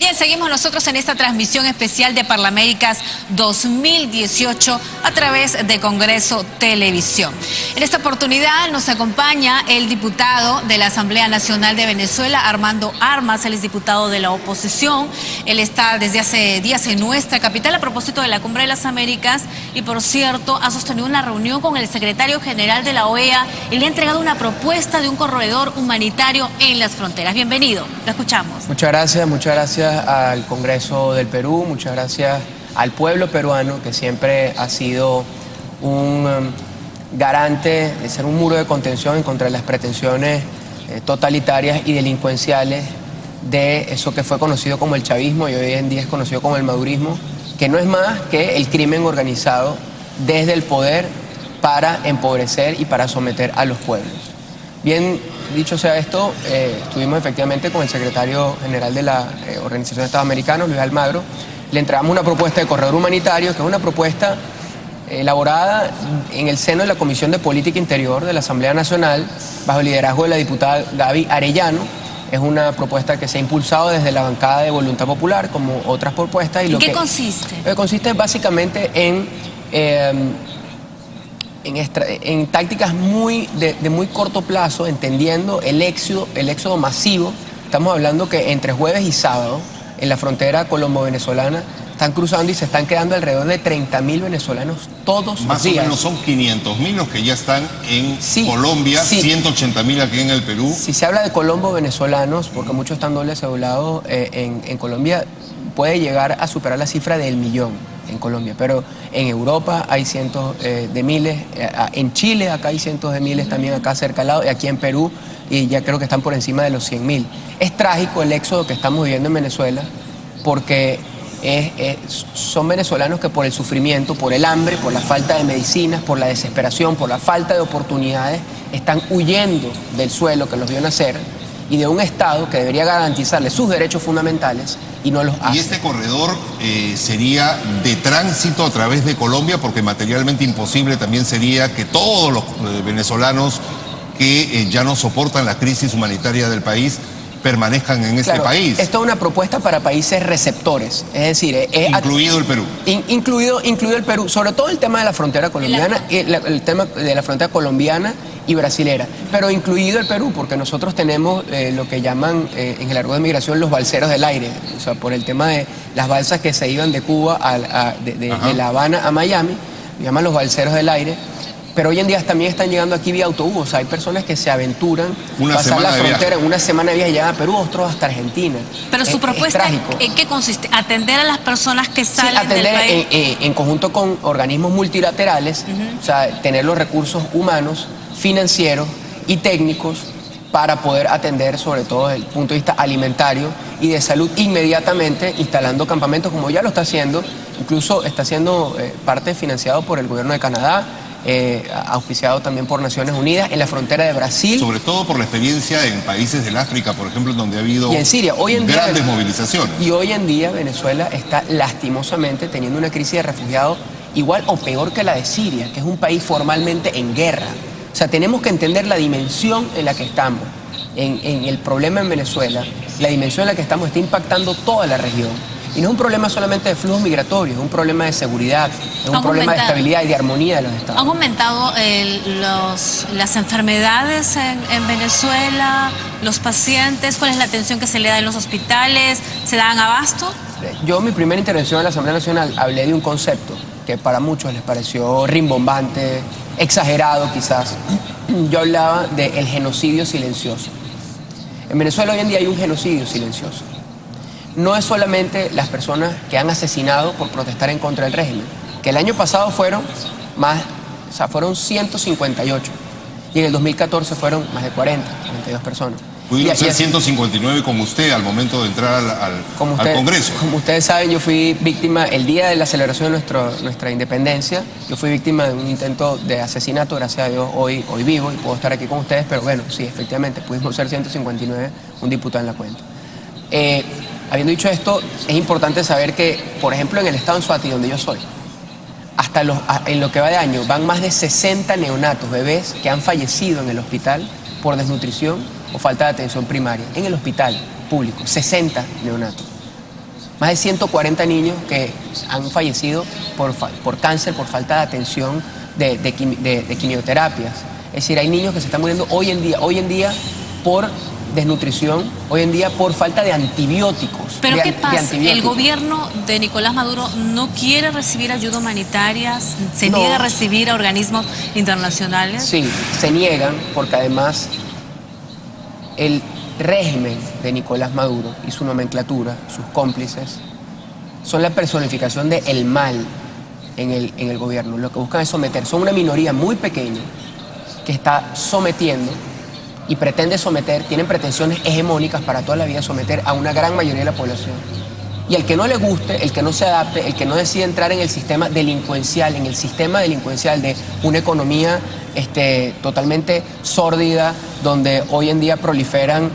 Bien, seguimos nosotros en esta transmisión especial de Parlaméricas 2018 a través de Congreso Televisión. En esta oportunidad nos acompaña el diputado de la Asamblea Nacional de Venezuela, Armando Armas. Él es diputado de la oposición. Él está desde hace días en nuestra capital a propósito de la Cumbre de las Américas y, por cierto, ha sostenido una reunión con el secretario general de la OEA y le ha entregado una propuesta de un corredor humanitario en las fronteras. Bienvenido, lo escuchamos. Muchas gracias al Congreso del Perú, muchas gracias al pueblo peruano, que siempre ha sido un garante de ser un muro de contención en contra de las pretensiones totalitarias y delincuenciales de eso que fue conocido como el chavismo y hoy en día es conocido como el madurismo, que no es más que el crimen organizado desde el poder para empobrecer y para someter a los pueblos. Bien dicho sea esto, estuvimos efectivamente con el secretario general de la Organización de Estados Americanos, Luis Almagro. Le entregamos una propuesta de corredor humanitario, que es una propuesta elaborada en el seno de la Comisión de Política Interior de la Asamblea Nacional, bajo el liderazgo de la diputada Gaby Arellano. Es una propuesta que se ha impulsado desde la bancada de Voluntad Popular, como otras propuestas. ¿En qué consiste? Consiste básicamente en tácticas de muy corto plazo, entendiendo el éxodo masivo. Estamos hablando que entre jueves y sábado, en la frontera colombo-venezolana, están cruzando y se están quedando alrededor de 30.000 venezolanos todos los días. Más o menos son 500.000 los que ya están en Colombia, 180.000 aquí en el Perú. Si se habla de colombo-venezolanos, porque muchos están doble cedulados en Colombia, puede llegar a superar la cifra del 1.000.000 en Colombia, pero en Europa hay cientos de miles, en Chile acá hay cientos de miles también acá cerca al lado, y aquí en Perú, y ya creo que están por encima de los 100.000. Es trágico el éxodo que estamos viviendo en Venezuela, porque son venezolanos que por el sufrimiento, por el hambre, por la falta de medicinas, por la desesperación, por la falta de oportunidades, están huyendo del suelo que los vio nacer y de un Estado que debería garantizarles sus derechos fundamentales y no los hace. Y este corredor sería de tránsito a través de Colombia, porque materialmente imposible también sería que todos los venezolanos que ya no soportan la crisis humanitaria del país permanezcan en este país. Esto es una propuesta para países receptores, es decir, incluido el Perú. Incluido el Perú, sobre todo el tema de la frontera colombiana, el tema de la frontera colombiana y brasilera, pero incluido el Perú, porque nosotros tenemos lo que llaman en el argot de migración los balseros del aire, o sea, por el tema de las balsas que se iban de Cuba, de La Habana a Miami, llaman los balseros del aire. Pero hoy en día también están llegando aquí vía autobús. Hay personas que se aventuran pasar la frontera en una semana de viaje, llegan a Perú, otros hasta Argentina. Pero su propuesta, ¿en qué consiste? ¿Atender a las personas que salen del país? En conjunto con organismos multilaterales, o sea, tener los recursos humanos, financieros y técnicos para poder atender, sobre todo desde el punto de vista alimentario y de salud, inmediatamente instalando campamentos, como ya lo está haciendo. Incluso está siendo parte financiado por el gobierno de Canadá, auspiciado también por Naciones Unidas, en la frontera de Brasil. Sobre todo por la experiencia en países del África, por ejemplo, donde ha habido y en Siria, grandes movilizaciones. Y hoy en día Venezuela está lastimosamente teniendo una crisis de refugiados igual o peor que la de Siria, que es un país formalmente en guerra. O sea, tenemos que entender la dimensión en la que estamos, en el problema en Venezuela. La dimensión en la que estamos está impactando toda la región. Y no es un problema solamente de flujos migratorios, es un problema de seguridad, es un problema de estabilidad y de armonía de los estados. ¿Han aumentado las enfermedades en Venezuela, los pacientes? ¿Cuál es la atención que se le da en los hospitales? ¿Se dan abasto? Yo en mi primera intervención en la Asamblea Nacional hablé de un concepto que para muchos les pareció rimbombante, exagerado quizás. Yo hablaba del genocidio silencioso. En Venezuela hoy en día hay un genocidio silencioso. No es solamente las personas que han asesinado por protestar en contra del régimen, que el año pasado fueron 158, y en el 2014 fueron más de 42 personas. Pudieron ser 159 como usted al momento de entrar al Congreso. Como ustedes saben, yo fui víctima, el día de la celebración de nuestra independencia, yo fui víctima de un intento de asesinato. Gracias a Dios hoy vivo y puedo estar aquí con ustedes, pero bueno, sí, efectivamente, pudimos ser 159, un diputado en la cuenta. Habiendo dicho esto, es importante saber que, por ejemplo, en el estado de Anzoátegui, donde yo soy, en lo que va de año, van más de 60 neonatos, bebés, que han fallecido en el hospital por desnutrición o falta de atención primaria. En el hospital público, 60 neonatos. Más de 140 niños que han fallecido por cáncer, por falta de atención de quimioterapias. Es decir, hay niños que se están muriendo hoy en día por desnutrición, hoy en día por falta de antibióticos. ¿Pero qué pasa? ¿El gobierno de Nicolás Maduro no quiere recibir ayuda humanitaria? ¿Se niega a recibir a organismos internacionales? Sí, se niegan porque además el régimen de Nicolás Maduro y su nomenclatura, sus cómplices, son la personificación del mal en el gobierno. Lo que buscan es someter. Son una minoría muy pequeña que está sometiendo y pretende someter, tienen pretensiones hegemónicas para toda la vida someter a una gran mayoría de la población. Y el que no le guste, el que no se adapte, el que no decide entrar en el sistema delincuencial, de una economía totalmente sórdida, donde hoy en día proliferan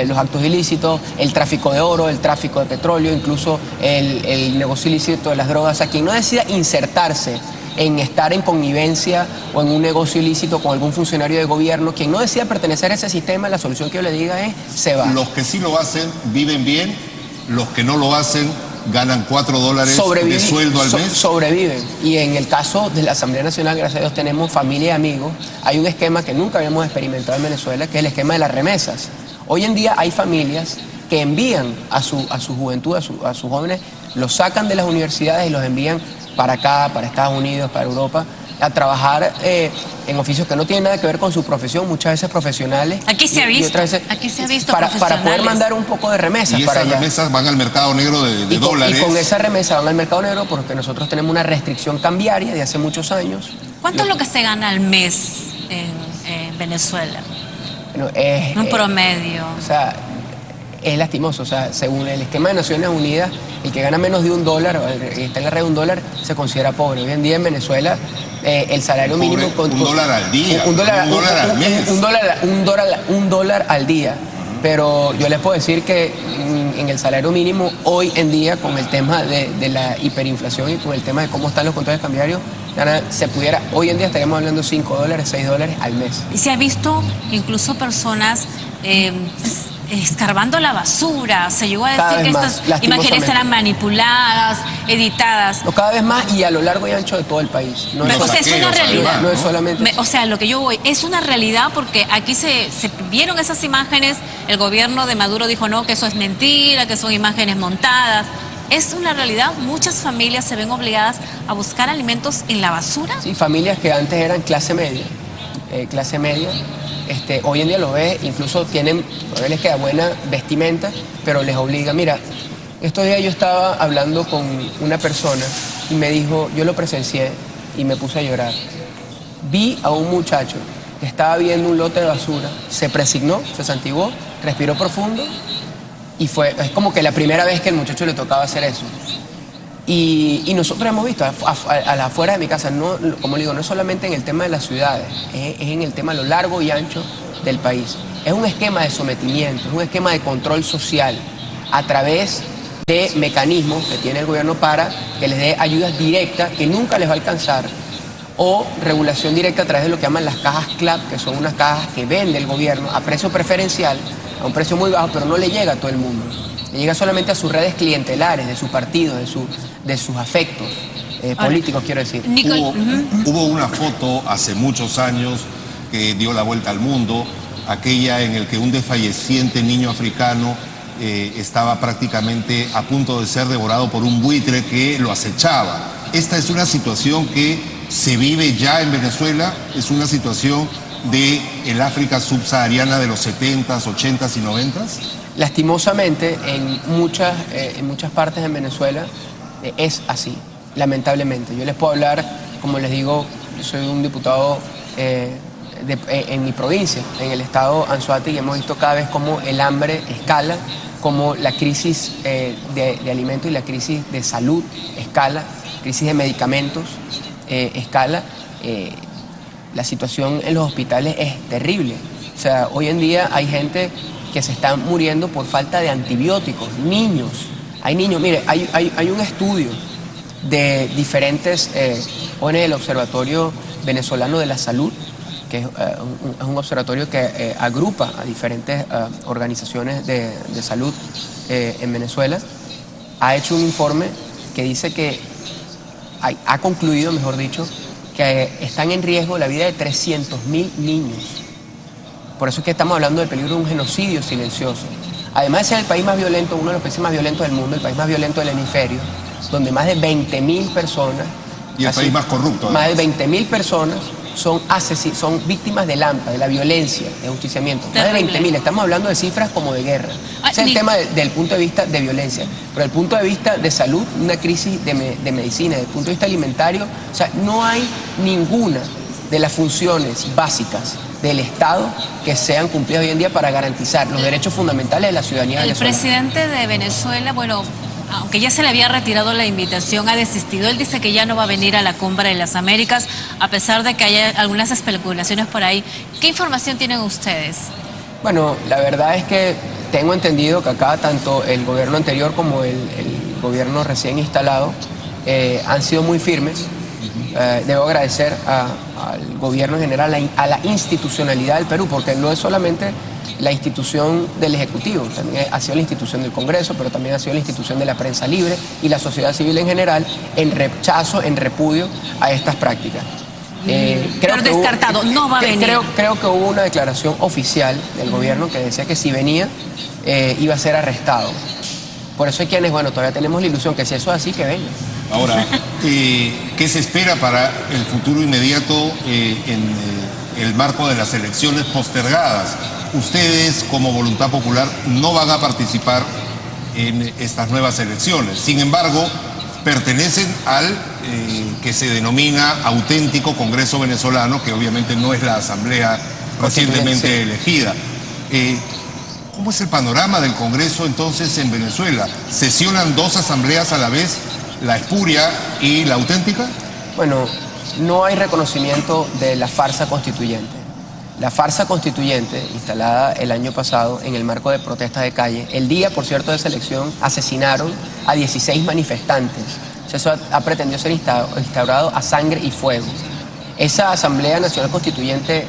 los actos ilícitos, el tráfico de oro, el tráfico de petróleo, incluso el negocio ilícito de las drogas. O sea, quien no decida insertarse en estar en connivencia o en un negocio ilícito con algún funcionario de gobierno, quien no decida pertenecer a ese sistema, la solución que yo le diga es, se va. Los que sí lo hacen viven bien, los que no lo hacen ganan $4 de sueldo al mes. Sobreviven. Y en el caso de la Asamblea Nacional, gracias a Dios, tenemos familia y amigos. Hay un esquema que nunca habíamos experimentado en Venezuela, que es el esquema de las remesas. Hoy en día hay familias que envían a su juventud, a sus jóvenes, los sacan de las universidades y los envían para acá, para Estados Unidos, para Europa, a trabajar en oficios que no tienen nada que ver con su profesión, muchas veces profesionales. Aquí se ha visto, para poder mandar un poco de remesas y para allá. Y esas remesas van al mercado negro de dólares. Y con esa remesa van al mercado negro porque nosotros tenemos una restricción cambiaria de hace muchos años. ¿Cuánto es lo que se gana al mes en Venezuela? Bueno, un promedio. O sea, es lastimoso. O sea, según el esquema de Naciones Unidas, el que gana menos de $1, está en la red de $1, se considera pobre. Hoy en día en Venezuela, el salario mínimo... $1 al día, $1 al mes. Un dólar al día. Pero yo les puedo decir que en el salario mínimo, hoy en día, con el tema de la hiperinflación y con el tema de cómo están los controles cambiarios, hoy en día estaríamos hablando de $5, $6 al mes. Y se ha visto incluso personas escarbando la basura. Se llegó a decir que estas imágenes eran manipuladas, editadas. No, cada vez más y a lo largo y ancho de todo el país. No es, o sea, es una realidad. No es solamente... o sea, lo que yo voy, es una realidad porque aquí se vieron esas imágenes, el gobierno de Maduro dijo no, que eso es mentira, que son imágenes montadas. Es una realidad, muchas familias se ven obligadas a buscar alimentos en la basura. Sí, familias que antes eran clase media, hoy en día lo ves, incluso todavía les queda buena vestimenta, pero les obliga. Mira, estos días yo estaba hablando con una persona y me dijo, yo lo presencié y me puse a llorar. Vi a un muchacho que estaba viendo un lote de basura, se presignó, se santiguó, respiró profundo y es como que la primera vez que el muchacho le tocaba hacer eso. Y nosotros hemos visto a la afuera de mi casa, no, como le digo, no es solamente en el tema de las ciudades, es en el tema a lo largo y ancho del país. Es un esquema de sometimiento, es un esquema de control social a través de mecanismos que tiene el gobierno para que les dé ayudas directas que nunca les va a alcanzar, o regulación directa a través de lo que llaman las cajas CLAP, que son unas cajas que vende el gobierno a precio preferencial, a un precio muy bajo, pero no le llega a todo el mundo. Le llega solamente a sus redes clientelares, de sus partidos, de sus afectos políticos, quiero decir. Hubo una foto hace muchos años que dio la vuelta al mundo, aquella en el que un desfalleciente niño africano estaba prácticamente a punto de ser devorado por un buitre que lo acechaba. Esta es una situación que se vive ya en Venezuela, es una situación del África subsahariana de los 70s, 80s y 90s. Lastimosamente, en muchas partes de Venezuela es así, lamentablemente. Yo les puedo hablar, como les digo, yo soy un diputado en mi provincia, en el estado Anzoátegui, y hemos visto cada vez cómo el hambre escala, cómo la crisis de alimentos y la crisis de salud escala, crisis de medicamentos escala. La situación en los hospitales es terrible. O sea, hoy en día hay gente que se están muriendo por falta de antibióticos, niños. Hay niños, mire, hay un estudio de diferentes ONG del Observatorio Venezolano de la Salud, que es un observatorio que agrupa a diferentes organizaciones de salud en Venezuela. ha hecho un informe que dice que ha concluido, mejor dicho, que están en riesgo la vida de 300.000 niños. Por eso es que estamos hablando del peligro de un genocidio silencioso. Además de ser el país más violento, uno de los países más violentos del mundo, el país más violento del hemisferio, donde más de 20.000 personas... Y el país más corrupto. Más de 20.000 personas son víctimas del AMPA, de la violencia, de ajusticiamiento. Más de 20.000, estamos hablando de cifras como de guerra. Ese es el tema del punto de vista de violencia. Pero desde el punto de vista de salud, una crisis de medicina, desde el punto de vista alimentario, o sea, no hay ninguna de las funciones básicas del Estado que sean cumplidas hoy en día para garantizar los derechos fundamentales de la ciudadanía venezolana. El presidente de Venezuela, bueno, aunque ya se le había retirado la invitación, ha desistido. Él dice que ya no va a venir a la Cumbre de las Américas, a pesar de que haya algunas especulaciones por ahí. ¿Qué información tienen ustedes? Bueno, la verdad es que tengo entendido que acá tanto el gobierno anterior como el gobierno recién instalado han sido muy firmes. Debo agradecer al gobierno en general, a la institucionalidad del Perú, porque no es solamente la institución del Ejecutivo, también ha sido la institución del Congreso, pero también ha sido la institución de la prensa libre y la sociedad civil en general, en rechazo, en repudio a estas prácticas. Pero descartado, no va a venir. Creo que hubo una declaración oficial del gobierno que decía que si venía iba a ser arrestado. Por eso hay quienes, bueno, todavía tenemos la ilusión que si eso es así, que venga. Ahora, ¿qué se espera para el futuro inmediato en el marco de las elecciones postergadas? Ustedes, como Voluntad Popular, no van a participar en estas nuevas elecciones. Sin embargo, pertenecen al que se denomina auténtico Congreso venezolano, que obviamente no es la asamblea recientemente elegida. ¿Cómo es el panorama del Congreso entonces en Venezuela? ¿Sesionan dos asambleas a la vez, la espuria y la auténtica? Bueno, no hay reconocimiento de la farsa constituyente. La farsa constituyente, instalada el año pasado en el marco de protestas de calle, el día, por cierto, de esa elección, asesinaron a 16 manifestantes. Eso ha pretendido ser instaurado a sangre y fuego. Esa Asamblea Nacional Constituyente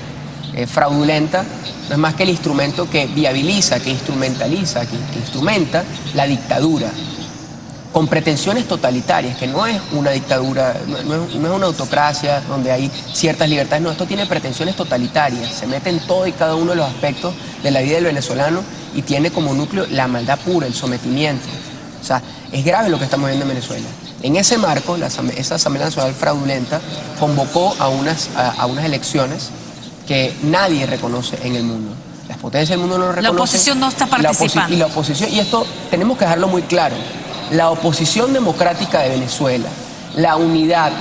fraudulenta no es más que el instrumento que viabiliza, que instrumentaliza, que instrumenta la dictadura, con pretensiones totalitarias, que no es una dictadura, no es una autocracia donde hay ciertas libertades, no, esto tiene pretensiones totalitarias, se mete en todo y cada uno de los aspectos de la vida del venezolano y tiene como núcleo la maldad pura, el sometimiento. O sea, es grave lo que estamos viendo en Venezuela. En ese marco, esa Asamblea Nacional fraudulenta convocó a unas elecciones que nadie reconoce en el mundo. Las potencias del mundo no lo reconocen. La oposición no está participando. Y esto tenemos que dejarlo muy claro. La oposición democrática de Venezuela, la unidad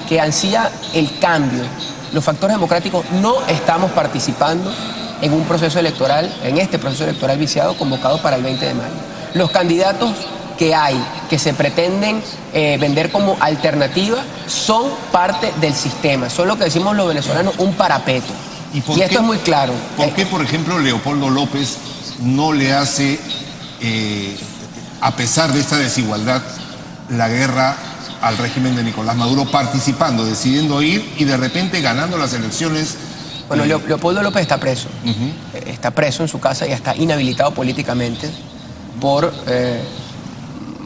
que ansía el cambio, los factores democráticos, no estamos participando en un proceso electoral, en este proceso electoral viciado convocado para el 20 de mayo. Los candidatos que hay, que se pretenden vender como alternativa, son parte del sistema, son lo que decimos los venezolanos, un parapeto. Y esto es muy claro. ¿Por qué, por ejemplo, Leopoldo López no le hace, a pesar de esta desigualdad, la guerra al régimen de Nicolás Maduro, participando, decidiendo ir y de repente ganando las elecciones? Bueno, Leopoldo López está preso. Está preso en su casa y está inhabilitado políticamente por,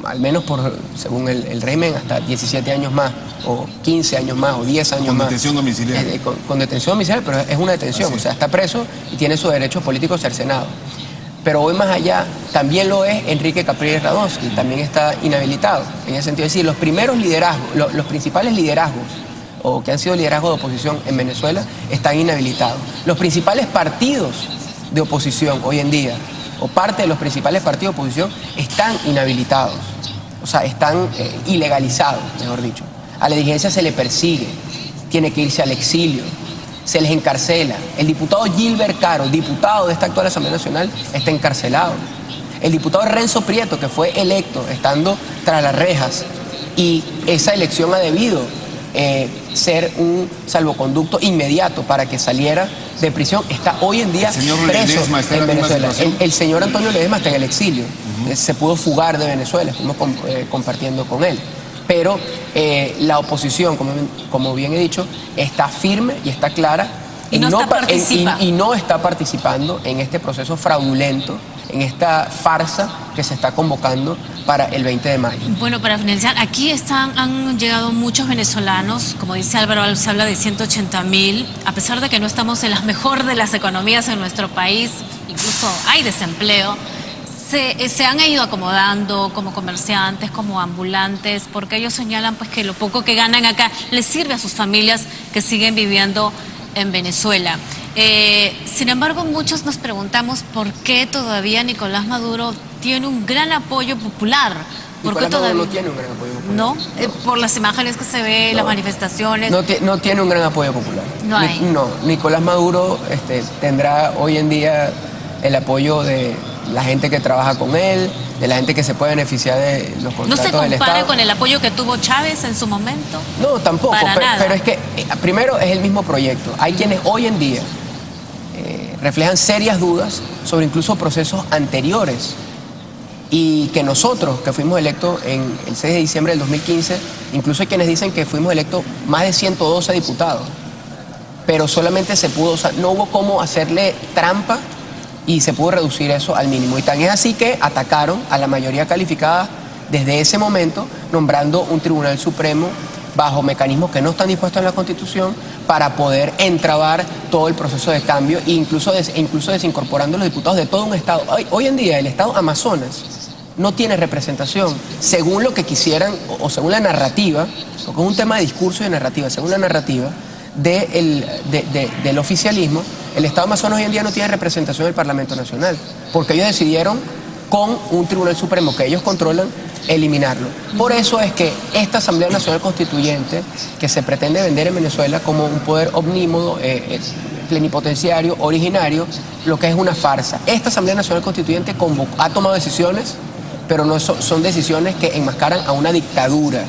al menos por, según el régimen, hasta 17 años más, o 15 años más, o 10 años más. Con detención domiciliaria. Con detención domiciliaria, pero es una detención. O sea, está preso y tiene sus derechos políticos cercenados. Pero hoy más allá, también lo es Enrique Capriles Radonsky, también está inhabilitado. En ese sentido, es decir, los primeros liderazgos, los principales liderazgos, o que han sido liderazgos de oposición en Venezuela, están inhabilitados. Los principales partidos de oposición hoy en día, o parte de los principales partidos de oposición, están inhabilitados. O sea, están ilegalizados, mejor dicho. A la dirigencia se le persigue, tiene que irse al exilio, se les encarcela. El diputado Gilbert Caro, diputado de esta actual Asamblea Nacional, está encarcelado. El diputado Renzo Prieto, que fue electo estando tras las rejas, y esa elección ha debido ser un salvoconducto inmediato para que saliera de prisión, está hoy en día preso en Venezuela. El señor Antonio Ledesma está en el exilio. Se pudo fugar de Venezuela, estuvimos compartiendo con él. Pero la oposición, como bien he dicho, está firme y está clara y no está participando en este proceso fraudulento, en en esta farsa que se está convocando para el 20 de mayo. Bueno, para finalizar, aquí han llegado muchos venezolanos, como dice Álvaro, se habla de 180.000, a pesar de que no estamos en la mejor de las economías en nuestro país, incluso hay desempleo. Se han ido acomodando como comerciantes, como ambulantes, porque ellos señalan pues que lo poco que ganan acá les sirve a sus familias que siguen viviendo en Venezuela. Sin embargo, muchos nos preguntamos por qué todavía Nicolás Maduro tiene un gran apoyo popular. Nicolás Maduro no tiene un gran apoyo popular. ¿No? Por las imágenes que se ve, las manifestaciones. No tiene un gran apoyo popular. No hay. No, Nicolás Maduro tendrá hoy en día el apoyo de la gente que trabaja con él, de la gente que se puede beneficiar de los contratos del Estado. ¿No se compara con el apoyo que tuvo Chávez en su momento? No, tampoco, pero es que primero es el mismo proyecto. Hay quienes hoy en día reflejan serias dudas sobre incluso procesos anteriores y que nosotros, que fuimos electos en el 6 de diciembre del 2015, incluso hay quienes dicen que fuimos electos más de 112 diputados, pero solamente se pudo, o sea, no hubo cómo hacerle trampa y se pudo reducir eso al mínimo. Y tan es así que atacaron a la mayoría calificada desde ese momento, nombrando un Tribunal Supremo bajo mecanismos que no están dispuestos en la Constitución para poder entrabar todo el proceso de cambio e incluso desincorporando a los diputados de todo un estado. Hoy en día el estado Amazonas no tiene representación, según lo que quisieran o según la narrativa, porque es un tema de discurso y de narrativa, según la narrativa del oficialismo, el estado Amazonas hoy en día no tiene representación en el Parlamento Nacional, porque ellos decidieron con un Tribunal Supremo que ellos controlan, eliminarlo. Por eso es que esta Asamblea Nacional Constituyente, que se pretende vender en Venezuela como un poder omnímodo, plenipotenciario, originario, lo que es una farsa. Esta Asamblea Nacional Constituyente ha tomado decisiones, pero no son decisiones que enmascaran a una dictadura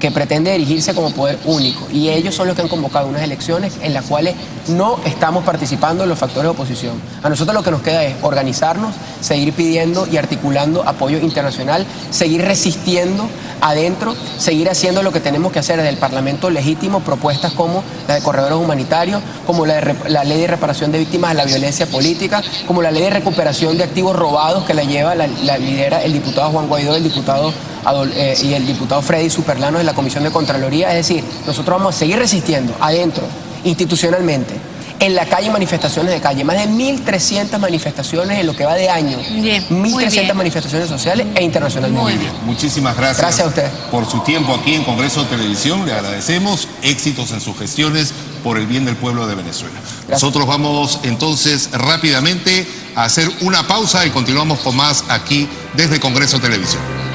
que pretende erigirse como poder único, y ellos son los que han convocado unas elecciones en las cuales no estamos participando en los factores de oposición. A nosotros lo que nos queda es organizarnos, seguir pidiendo y articulando apoyo internacional, seguir resistiendo adentro, seguir haciendo lo que tenemos que hacer desde el Parlamento legítimo, propuestas como la de corredores humanitarios, como la ley de reparación de víctimas de la violencia política, como la ley de recuperación de activos robados que la lidera el diputado Juan Guaidó, y el diputado Freddy Superlano de la Comisión de Contraloría. Es decir, nosotros vamos a seguir resistiendo adentro, institucionalmente, en la calle, manifestaciones de calle, más de 1.300 manifestaciones en lo que va de año. Bien, 1.300 manifestaciones sociales e internacionalmente. Muy bien. Muchísimas gracias. Gracias a usted por su tiempo aquí en Congreso de Televisión. Le agradecemos. Éxitos en sus gestiones por el bien del pueblo de Venezuela. Gracias. Nosotros vamos entonces rápidamente a hacer una pausa y continuamos con más aquí desde Congreso de Televisión.